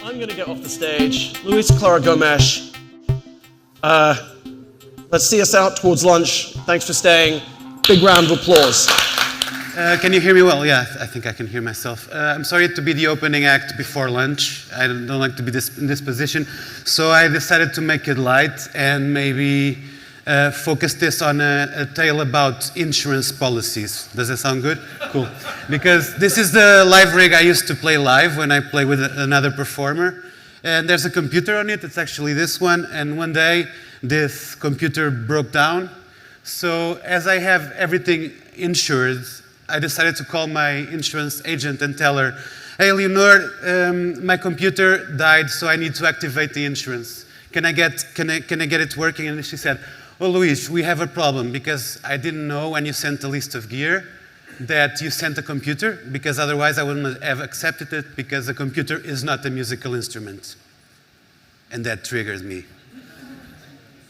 I'm going to get off the stage. Luís Clara Gomes. Let's see us out towards lunch. Thanks for staying. Big round of applause. Can you hear me well? Yeah, I think I can hear myself. I'm sorry to be the opening act before lunch. I don't like to be in this position. So I decided to make it light and maybe focus this on a tale about insurance policies. Does that sound good? Cool. Because this is the live rig I used to play live when I play with another performer. And there's a computer on it. It's actually this one. And one day, this computer broke down. So as I have everything insured, I decided to call my insurance agent and tell her, hey, Leonor, my computer died, so I need to activate the insurance. Can I get it working? And she said, oh, Luís, we have a problem because I didn't know when you sent the list of gear that you sent a computer, because otherwise I wouldn't have accepted it, because a computer is not a musical instrument. And that triggered me.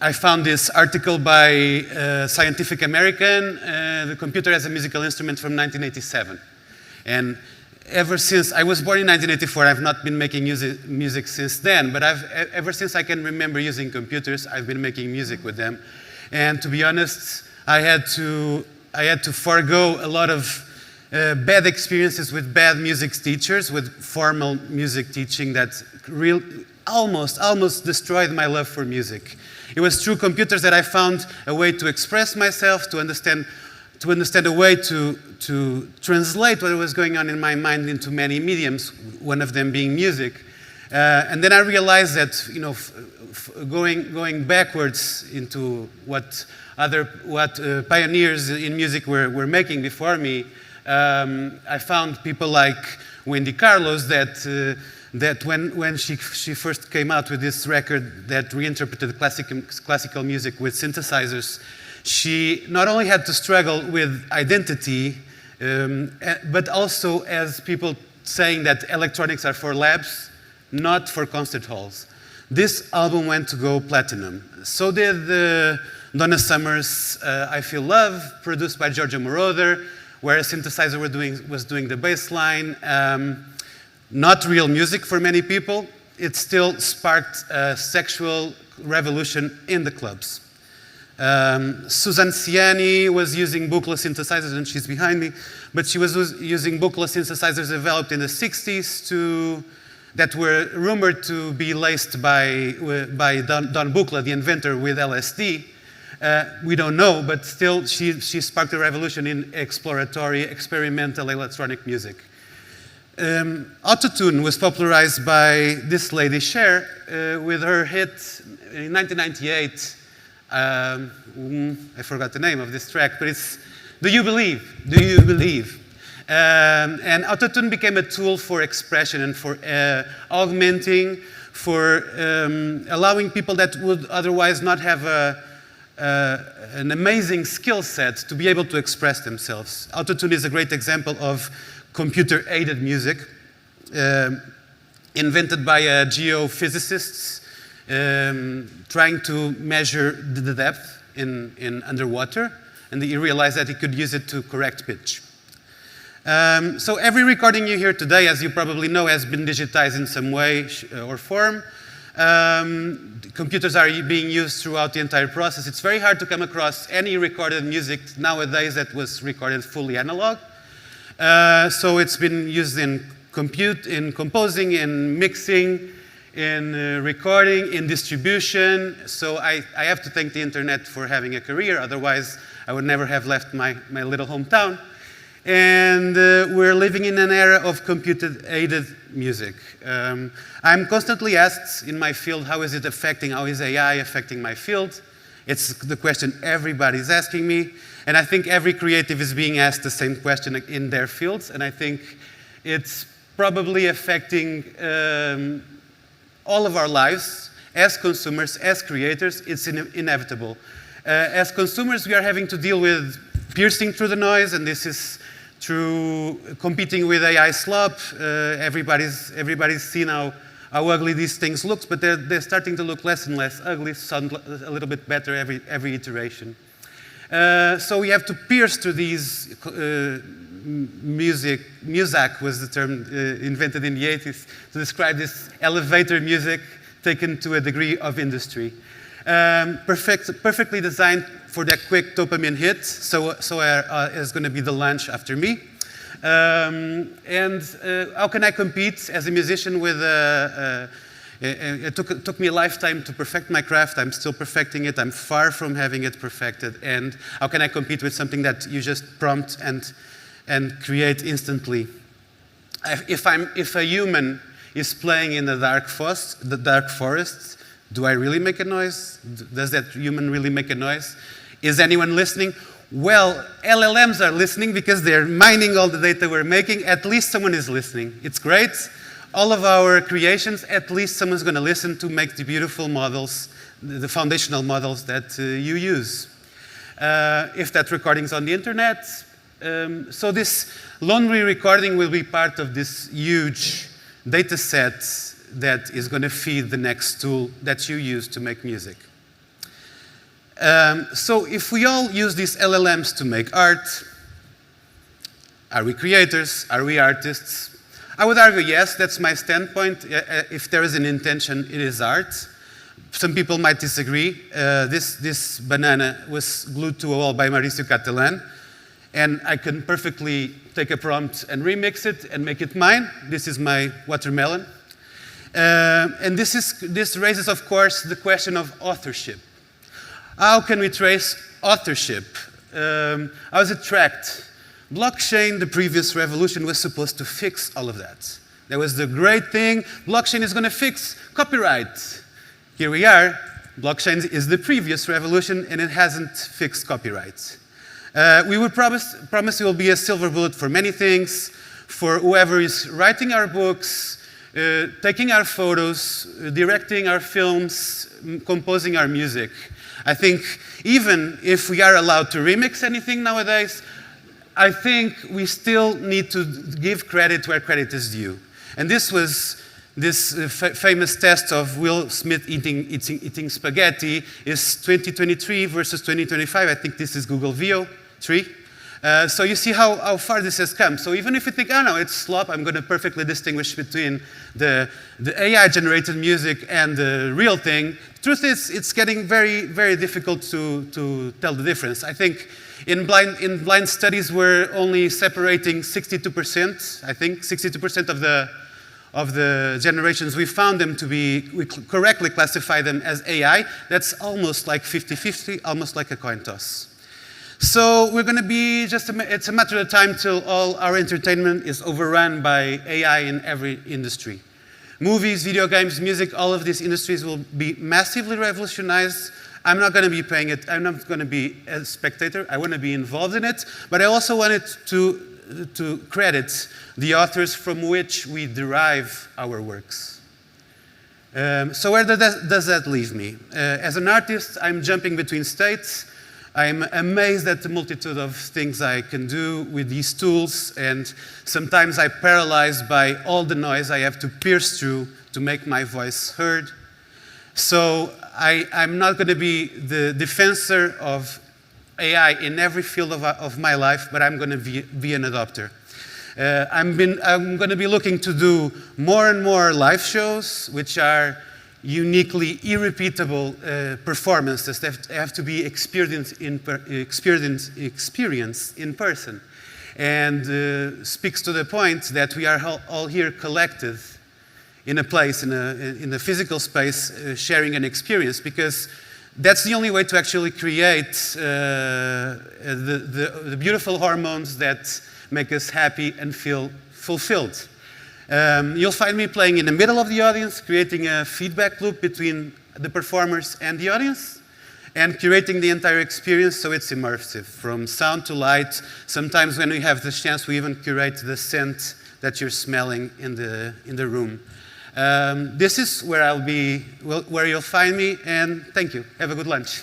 I found this article by Scientific American, the computer as a musical instrument from 1987. And ever since, I was born in 1984, I've not been making music since then, but ever since I can remember using computers, I've been making music with them. And to be honest, I had to forego a lot of bad experiences with bad music teachers, with formal music teaching that almost destroyed my love for music. It was through computers that I found a way to express myself, to understand a way to translate what was going on in my mind into many mediums, one of them being music. And then I realized that, you know, going backwards into what pioneers in music were making before me, I found people like Wendy Carlos that when she first came out with this record that reinterpreted classical music with synthesizers, she not only had to struggle with identity, but also as people saying that electronics are for labs, not for concert halls. This album went to go platinum. So did Donna Summer's I Feel Love, produced by Giorgio Moroder, where a synthesizer was doing the bass line. Not real music for many people. It still sparked a sexual revolution in the clubs. Susan Ciani was using bookless synthesizers, and she's behind me, but she was using bookless synthesizers developed in the 60s that were rumored to be laced by Don Buchla, the inventor, with LSD. We don't know, but still she sparked a revolution in exploratory, experimental electronic music. Autotune was popularized by this lady, Cher, with her hit in 1998. I forgot the name of this track, but it's Do You Believe? Do You Believe? And autotune became a tool for expression and for augmenting, for allowing people that would otherwise not have an amazing skill set to be able to express themselves. Autotune is a great example of computer-aided music, invented by geophysicists trying to measure the depth in underwater, and he realized that he could use it to correct pitch. So every recording you hear today, as you probably know, has been digitized in some way or form. Computers are being used throughout the entire process. It's very hard to come across any recorded music nowadays that was recorded fully analog. So it's been used in composing, in mixing, in recording, in distribution. So I have to thank the internet for having a career. Otherwise, I would never have left my little hometown. And we're living in an era of computer-aided music. I'm constantly asked in my field, how is AI affecting my field? It's the question everybody's asking me. And I think every creative is being asked the same question in their fields. And I think it's probably affecting all of our lives as consumers, as creators. It's inevitable. As consumers, we are having to deal with piercing through the noise, and this is through competing with AI slop. Everybody's seen how ugly these things look, but they're starting to look less and less ugly, sound a little bit better every iteration. So we have to pierce through these music was the term invented in the 80s to describe this elevator music taken to a degree of industry. Perfectly designed for that quick dopamine hit, so is going to be the lunch after me. How can I compete as a musician with it took me a lifetime to perfect my craft. I'm still perfecting it. I'm far from having it perfected. And how can I compete with something that you just prompt and create instantly? If a human is playing in the dark forest, do I really make a noise? Does that human really make a noise? Is anyone listening? Well, LLMs are listening because they're mining all the data we're making. At least someone is listening. It's great. All of our creations, at least someone's going to listen to make the beautiful models, the foundational models that you use. If that recording's on the internet, so this lonely recording will be part of this huge data set that is going to feed the next tool that you use to make music. So if we all use these LLMs to make art, are we creators? Are we artists? I would argue yes, that's my standpoint. If there is an intention, it is art. Some people might disagree. This banana was glued to a wall by Mauricio Catalan, and I can perfectly take a prompt and remix it and make it mine. This is my watermelon. And this raises, of course, the question of authorship. How can we trace authorship? How is it tracked? Blockchain, the previous revolution, was supposed to fix all of that. That was the great thing. Blockchain is going to fix copyright. Here we are. Blockchain is the previous revolution, and it hasn't fixed copyright. We would promise it will be a silver bullet for many things, for whoever is writing our books, taking our photos, directing our films, composing our music. I think even if we are allowed to remix anything nowadays, I think we still need to give credit where credit is due. And this was this famous test of Will Smith eating spaghetti is 2023 versus 2025. I think this is Google Veo 3. So you see how far this has come. So even if you think, oh no, it's slop, I'm going to perfectly distinguish between the AI-generated music and the real thing. The truth is, it's getting very, very difficult to tell the difference. I think in blind studies, we're only separating 62%, I think, 62% of the generations. We found them to be, we correctly classify them as AI. That's almost like 50-50, almost like a coin toss. So we're going to be it's a matter of time till all our entertainment is overrun by AI in every industry. Movies, video games, music, all of these industries will be massively revolutionized. I'm not going to be paying it. I'm not going to be a spectator. I want to be involved in it. But I also wanted to credit the authors from which we derive our works. So where does that leave me? As an artist, I'm jumping between states. I'm amazed at the multitude of things I can do with these tools, and sometimes I'm paralyzed by all the noise I have to pierce through to make my voice heard. So I'm not going to be the defensor of AI in every field of my life, but I'm going to be an adopter. I'm going to be looking to do more and more live shows, which are uniquely irrepeatable performances that have to be experienced in person, and speaks to the point that we are all here collected in a place, in a physical space, sharing an experience, because that's the only way to actually create the beautiful hormones that make us happy and feel fulfilled. You'll find me playing in the middle of the audience, creating a feedback loop between the performers and the audience, and curating the entire experience so it's immersive, from sound to light. Sometimes when we have the chance, we even curate the scent that you're smelling in the room. This is where I'll be, where you'll find me, and thank you. Have a good lunch.